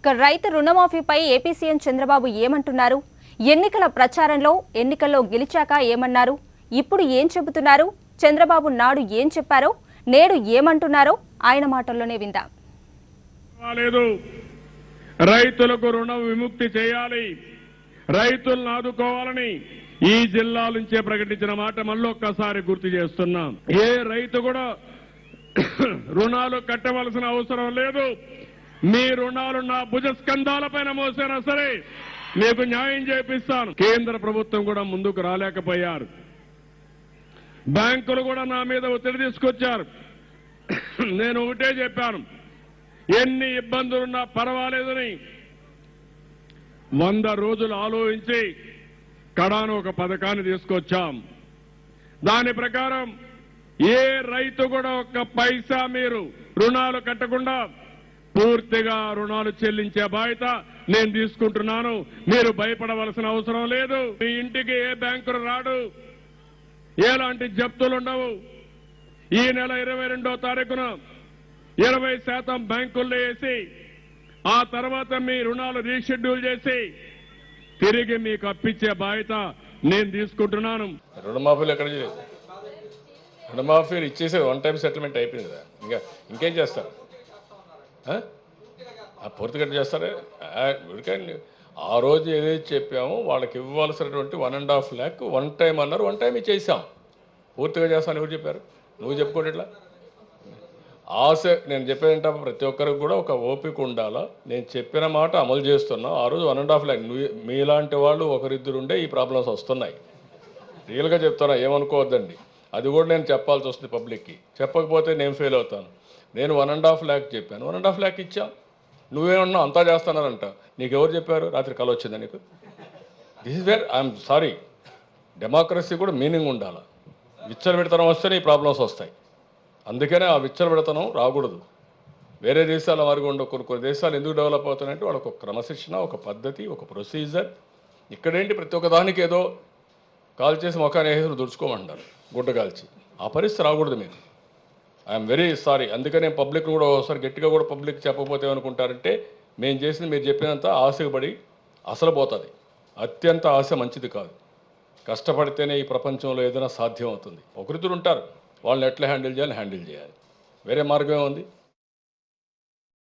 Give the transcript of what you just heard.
రైతు రుణమాఫీపై AP CM Chandrababu ఏమంటున్నారు? ఎన్నికల ప్రచారంలో ఎన్నికల్లో గెలిచాక ఏమన్నారు? ఇప్పుడు ఏం చెబుతున్నారు? చంద్రబాబు నాడు ఏం చెప్పారో నేడు ఏమంటున్నారో ఆయన మాటల్లోనే విందాం. రైతులకు రుణ విముక్తి చేయాలి, రైతులను ఆదుకోవాలని ఈ జిల్లా నుంచే ప్రకటించిన మాట మళ్ళొక్కసారి గుర్తు చేస్తున్నాం. ఏ రైతు కూడా రుణాలు కట్టవలసిన అవసరం లేదు. మీ రుణాలు నా భుజస్కంధాలపైన మోసినా సరే మీకు న్యాయం చేపిస్తాను. కేంద్ర ప్రభుత్వం కూడా ముందుకు రాలేకపోయారు. బ్యాంకులు కూడా నా మీద ఒత్తిడి తీసుకొచ్చారు. నేను ఒకటే చెప్పాను, ఎన్ని ఇబ్బందులున్నా పర్వాలేదని 100 రోజులు ఆలోచించి కడాను ఒక పథకాన్ని తీసుకొచ్చాం. దాని ప్రకారం ఏ రైతు కూడా ఒక్క పైసా మీరు రుణాలు కట్టకుండా పూర్తిగా రుణాలు చెల్లించే బాధ్యత నేను తీసుకుంటున్నాను. మీరు భయపడవలసిన అవసరం లేదు. మీ ఇంటికి ఏ బ్యాంకులు రాడు, ఎలాంటి జప్తులు ఉండవు. ఈ నెల 22వ తారీఖున 20% బ్యాంకుల్లో వేసి ఆ తర్వాత మీ రుణాలు రీషెడ్యూల్ చేసి తిరిగి మీకు అప్పించే బాధ్యత నేను తీసుకుంటున్నాను. రుణమాఫీలు ఎక్కడ చేయలేదు. రుణమాఫీలు ఇచ్చేసి వన్ టైం సెటిల్మెంట్ అయిపోయింది కదా, ఇంకేం చేస్తారు? పూర్తిగా చేస్తారే. ఆ రోజు ఏదైతే చెప్పామో వాళ్ళకి ఇవ్వాల్సినటువంటి 1.5 lakh వన్ టైం అన్నారు. వన్ టైం ఇచ్చేసాం. పూర్తిగా చేస్తాను ఎవరు చెప్పారు? నువ్వు చెప్పుకోండి. ఇట్లా ఆశ నేను చెప్పేదంటే ప్రతి ఒక్కరికి కూడా ఒక ఓపిక ఉండాలా. నేను చెప్పిన మాట అమలు చేస్తున్నా. ఆ రోజు 1.5 lakh మీలాంటి వాళ్ళు ఒకరిద్దరు ఉండే ఈ ప్రాబ్లమ్స్ వస్తున్నాయి. రియల్గా చెప్తున్నా, ఏమనుకోవద్దండి. అది కూడా నేను చెప్పాల్సి వస్తుంది పబ్లిక్కి. చెప్పకపోతే నేను ఫెయిల్ అవుతాను. నేను 1.5 lakh చెప్పాను, 1.5 lakh ఇచ్చాం. నువ్వేమన్నా అంతా చేస్తున్నారంట. నీకు ఎవరు చెప్పారు? రాత్రి కల వచ్చిందా నీకు? This is where I'm sorry. Democracy కూడా మీనింగ్ ఉండాలి. విచ్చలవిడతనం వస్తేనే ఈ ప్రాబ్లమ్స్ వస్తాయి. అందుకనే ఆ విచ్చలవిడతనం రాకూడదు. వేరే దేశాల వారికి ఉండే కొన్ని దేశాలు ఎందుకు డెవలప్ అవుతున్నాయంటే వాళ్ళకు ఒక క్రమశిక్షణ, ఒక పద్ధతి, ఒక ప్రొసీజర్. ఇక్కడేంటి ప్రతి ఒక్క దానికి ఏదో కాల్ చేసి మొఖాన్ని వేసి దుడుచుకోమంటారు, గుడ్డ కాల్చి. ఆ పరిస్థితి రాకూడదు. మీరు ఐఎమ్ వెరీ సారీ. అందుకనే పబ్లిక్ కూడా ఒకసారి గట్టిగా కూడా పబ్లిక్ చెప్పకపోతే ఏమనుకుంటారంటే మేము చేసింది మీరు చెప్పినంత ఆశపడి అసలు పోతుంది. అత్యంత ఆశ మంచిది కాదు. కష్టపడితేనే ఈ ప్రపంచంలో ఏదైనా సాధ్యం అవుతుంది. ఒకరిద్దరు ఉంటారు, వాళ్ళని ఎట్లా హ్యాండిల్ చేయాలి. వేరే మార్గం ఏముంది?